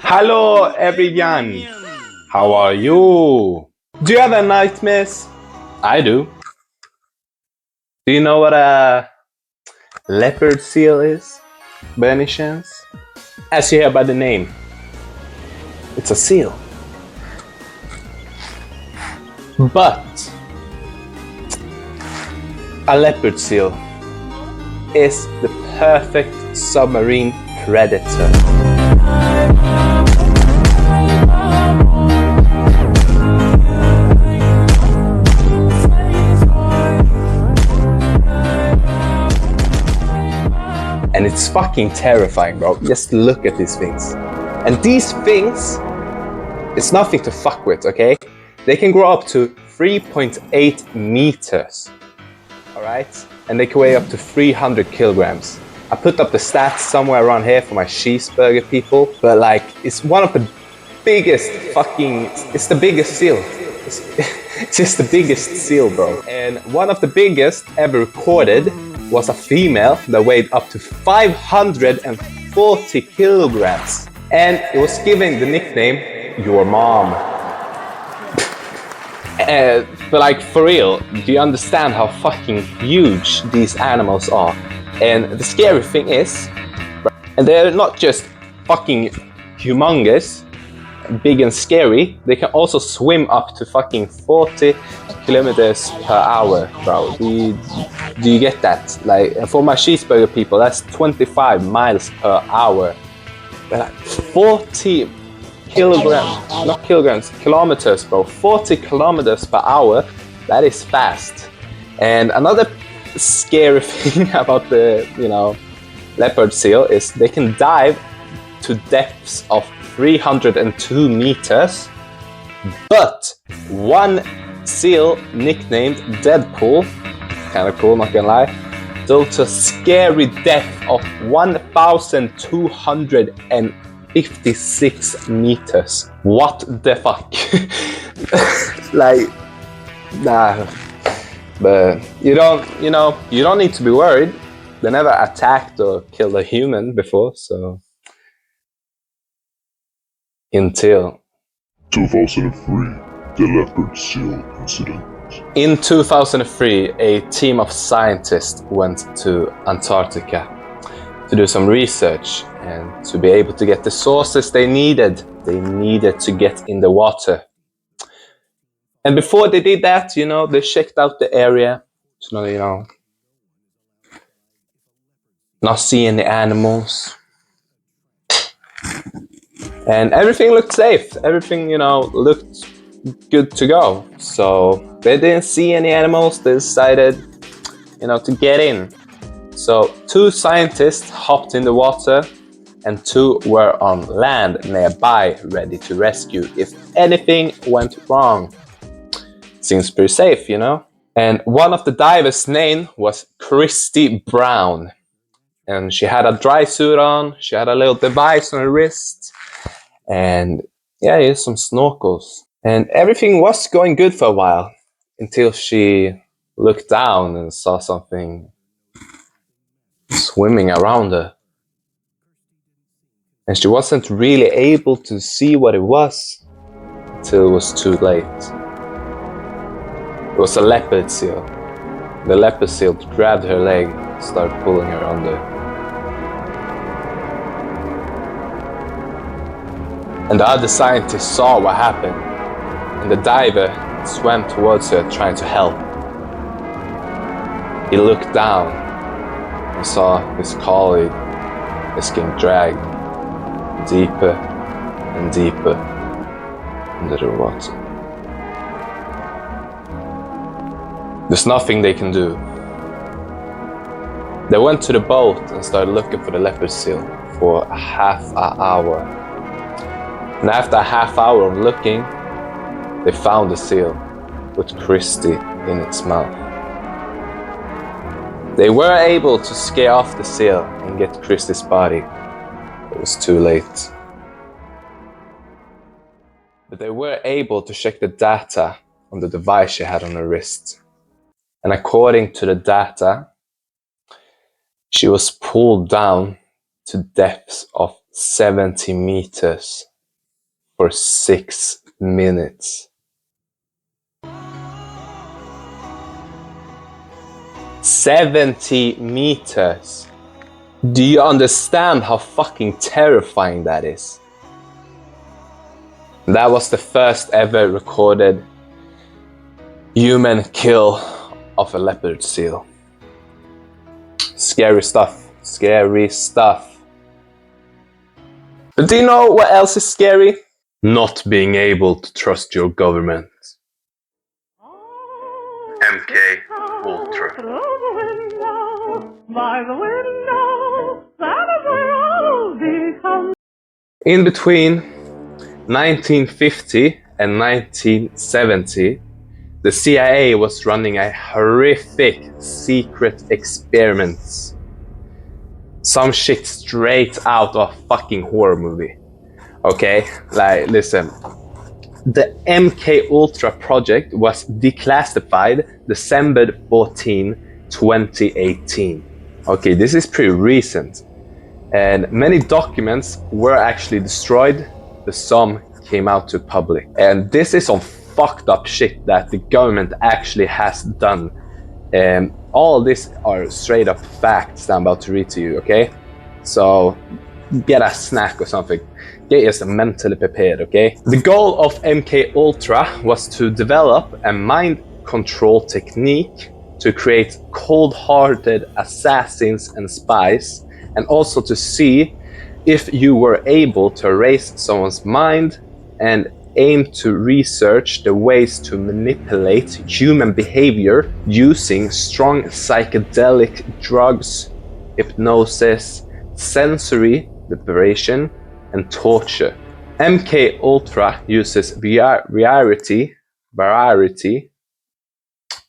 Hello everyone, how are you? Do you have a nightmares? I do. Do you know what a leopard seal is, by any chance? As you hear by the name, it's a seal. But a leopard seal is the perfect submarine predator. And it's fucking terrifying, bro. Just look at these things. And these things, it's nothing to fuck with, okay? They can grow up to 3.8 meters. Alright? And they can weigh up to 300 kilograms. I put up the stats somewhere around here for my cheeseburger people. But like, it's one of the biggest fucking... It's the biggest seal. It's just the biggest seal, bro. And one of the biggest ever recorded was a female that weighed up to 540 kilograms. And it was given the nickname, Your Mom. But like, for real, do you understand how fucking huge these animals are? And the scary thing is, and they're not just fucking humongous, big and scary, they can also swim up to fucking 40 kilometers per hour, bro. Do you get that? Like, for my cheeseburger people, that's 25 miles per hour. They're like 40 kilograms, not kilograms, kilometers, bro. 40 kilometers per hour, that is fast. And another scary thing about the, leopard seal is they can dive to depths of 302 meters, but one seal nicknamed Deadpool, kind of cool, not gonna lie, dove to a scary depth of 1,256 meters. What the fuck? Like, nah. But you don't need to be worried. They never attacked or killed a human before, so. Until 2003, the leopard seal incident. In 2003, a team of scientists went to Antarctica to do some research and to be able to get the sources they needed. They needed to get in the water. And before they did that, they checked out the area to, not see any animals. And everything looked safe. Everything, looked good to go. So they didn't see any animals. They decided, to get in. So 2 scientists hopped in the water and 2 were on land nearby, ready to rescue if anything went wrong. Seems pretty safe, And one of the divers' name was Christy Brown. And she had a dry suit on. She had a little device on her wrist. And yeah, some snorkels. And everything was going good for a while until she looked down and saw something swimming around her. And she wasn't really able to see what it was until it was too late. It was a leopard seal. The leopard seal grabbed her leg and started pulling her under. And the other scientists saw what happened, and the diver swam towards her trying to help. He looked down and saw his colleague is getting dragged deeper and deeper under the water. There's nothing they can do. They went to the boat and started looking for the leopard seal for half an hour. And after a half hour of looking, they found the seal with Christy in its mouth. They were able to scare off the seal and get Christy's body. It was too late. But they were able to check the data on the device she had on her wrist. And according to the data, she was pulled down to depths of 70 meters for 6 minutes. 70 meters. Do you understand how fucking terrifying that is? That was the first ever recorded human kill of a leopard seal. Scary stuff. Scary stuff. But do you know what else is scary? Not being able to trust your government. MK Ultra. In between 1950 and 1970, the CIA was running a horrific secret experiments. Some shit straight out of a fucking horror movie. Okay, like listen. The MK Ultra project was declassified December 14, 2018. Okay, this is pretty recent. And many documents were actually destroyed, but some came out to public. And this is some fucked up shit that the government actually has done. And all this are straight up facts that I'm about to read to you, okay? So get a snack or something. Get yourself mentally prepared, okay? The goal of MK Ultra was to develop a mind control technique to create cold-hearted assassins and spies, and also to see if you were able to erase someone's mind and aim to research the ways to manipulate human behavior using strong psychedelic drugs, hypnosis, sensory deprivation, and torture. MK Ultra uses variety.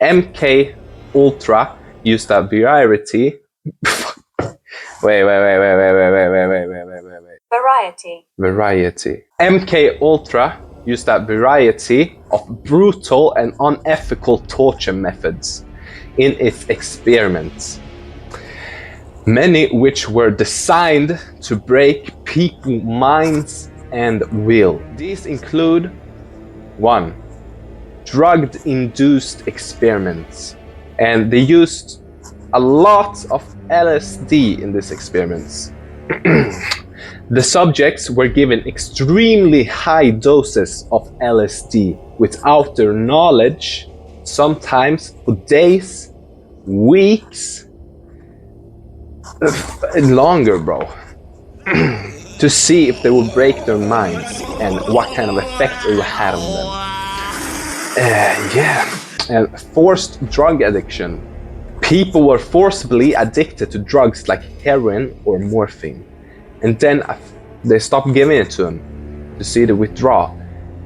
MK Ultra used a variety. Wait. Variety. MK Ultra used a variety of brutal and unethical torture methods in its experiments, many which were designed to break people's minds and will. These include 1. Drug-induced experiments, and they used a lot of LSD in these experiments. The subjects were given extremely high doses of LSD without their knowledge, sometimes for days, weeks, longer, bro, to see if they would break their minds and what kind of effect it would have on them. And forced drug addiction. People were forcibly addicted to drugs like heroin or morphine, and then they stopped giving it to them to see the withdrawal,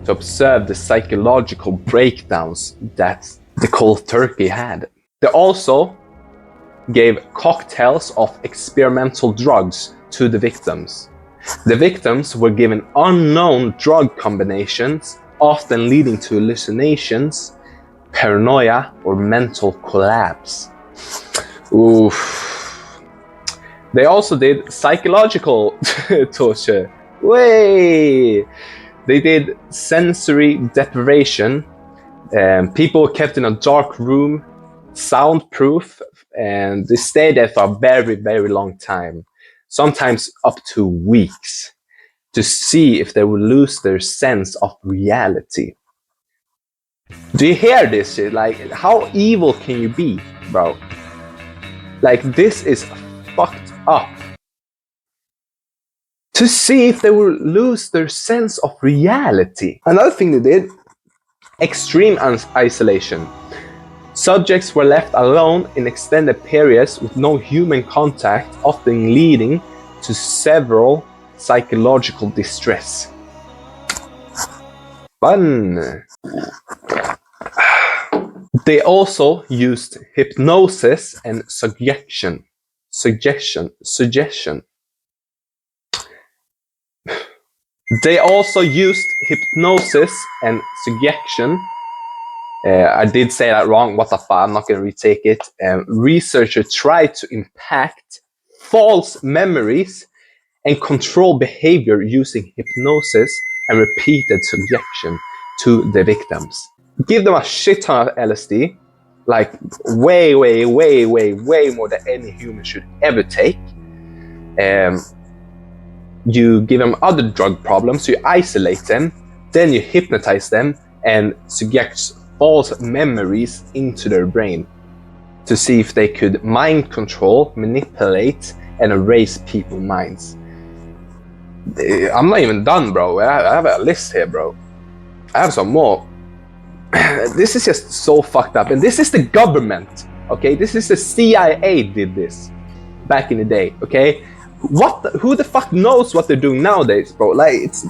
to observe the psychological breakdowns that the cold turkey had. They also gave cocktails of experimental drugs to the victims. The victims were given unknown drug combinations, often leading to hallucinations, paranoia, or mental collapse. Oof. They also did psychological torture. Way! They did sensory deprivation. People were kept in a dark room, soundproof, and they stayed there for a very, very long time, sometimes up to weeks, to see if they would lose their sense of reality. Do you hear this shit? Like, how evil can you be, bro? Like, this is fucked up. To see if they will lose their sense of reality. Another thing they did, extreme isolation. Subjects were left alone in extended periods with no human contact, often leading to several psychological distress. Fun. They also used hypnosis and suggestion. They also used hypnosis and suggestion. I did say that wrong. What the fuck? I'm not going to retake it. Researchers tried to impact false memories and control behavior using hypnosis and repeated subjection to the victims. Give them a shit ton of LSD, like way more than any human should ever take. You give them other drug problems, you isolate them, then you hypnotize them and subject false memories into their brain to see if they could mind control, manipulate, and erase people's minds. I'm not even done, bro. I have a list here, bro. I have some more. This is just so fucked up. And this is the government, okay? This is the CIA did this back in the day, okay? Who the fuck knows what they're doing nowadays, bro? Like, it's...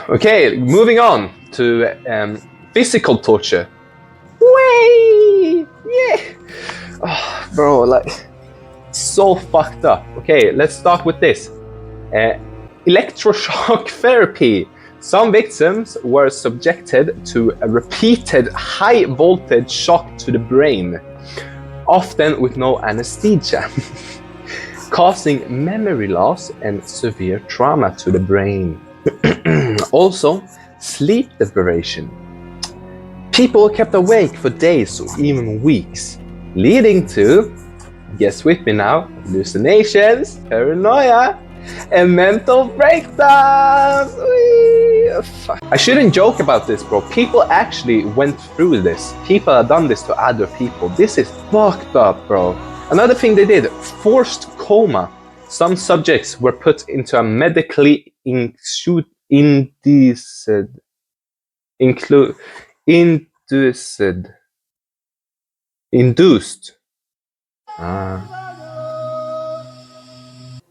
Okay, moving on to physical torture. Way! Yeah! Oh, bro, like... So fucked up. Okay, let's start with this. Electroshock therapy. Some victims were subjected to a repeated high voltage shock to the brain, often with no anesthesia, causing memory loss and severe trauma to the brain. Also, sleep deprivation. People kept awake for days or even weeks, leading to, guess with me now, hallucinations, paranoia, and mental breakdowns. Fuck. I shouldn't joke about this, bro. People actually went through this. People have done this to other people. This is fucked up, bro. Another thing they did, forced coma. Some subjects were put into a medically induced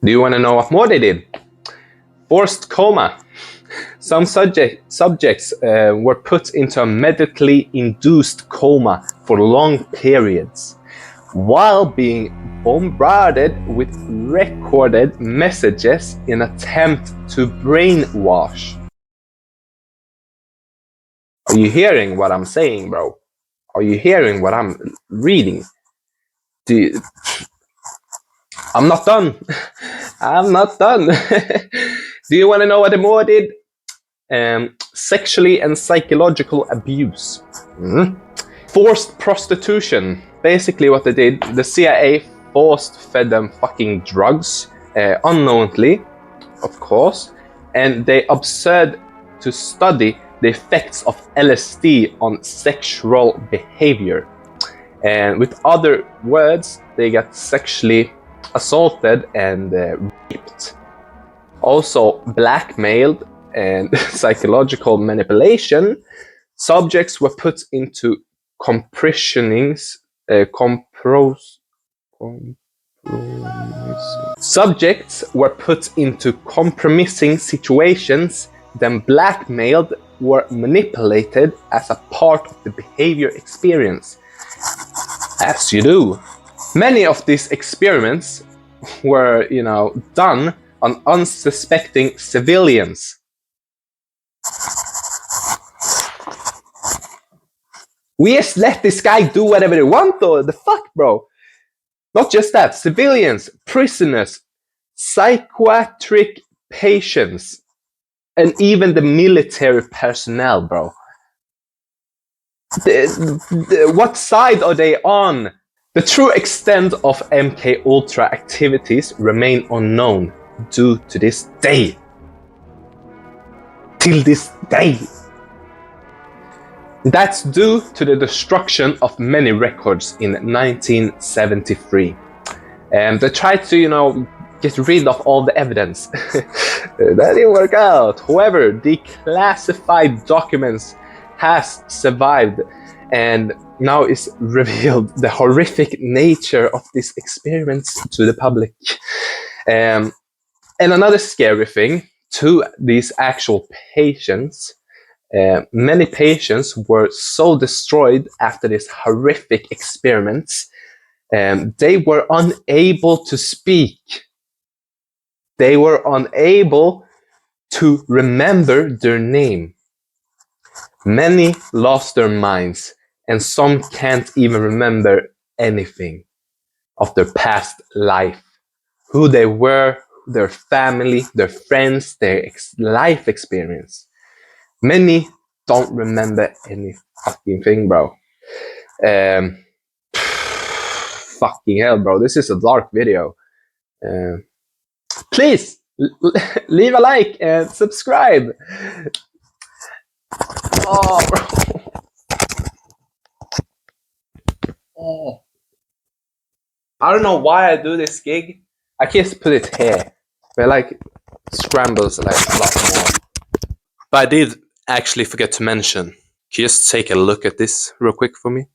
Do you want to know what more they did? Forced coma. Some subjects were put into a medically induced coma for long periods while being bombarded with recorded messages in an attempt to brainwash. Are you hearing what I'm saying, bro? Are you hearing what I'm reading? I'm not done. I'm not done. Do you want to know what the more did? Sexually and psychological abuse. Forced prostitution. Basically what they did, the CIA forced fed them fucking drugs, unknowingly, of course, and they observed to study the effects of LSD on sexual behavior. And with other words, they got sexually assaulted and raped. Also blackmailed and psychological manipulation. Subjects were put into Subjects were put into compromising situations, then blackmailed or manipulated as a part of the behavior experience. As you do. Many of these experiments were, done on unsuspecting civilians. We just let this guy do whatever they want, though. The fuck, bro? Not just that. Civilians, prisoners, psychiatric patients, and even the military personnel, bro. What side are they on? The true extent of MK Ultra activities remain unknown due to this day. Till this day. That's due to the destruction of many records in 1973. And they tried to, get rid of all the evidence. That didn't work out. However, declassified documents has survived, and now is revealed the horrific nature of these experiments to the public. And another scary thing to these actual patients, many patients were so destroyed after these horrific experiments, they were unable to speak. They were unable to remember their name. Many lost their minds, and some can't even remember anything of their past life, who they were, their family, their friends, their life experience. Many don't remember any fucking thing, bro. Fucking hell, bro. This is a dark video. Please leave a like and subscribe. Oh, bro. Oh. I don't know why I do this gig. I can't put it here. But like scrambles like a lot more. But I did actually forget to mention. Can you just take a look at this real quick for me?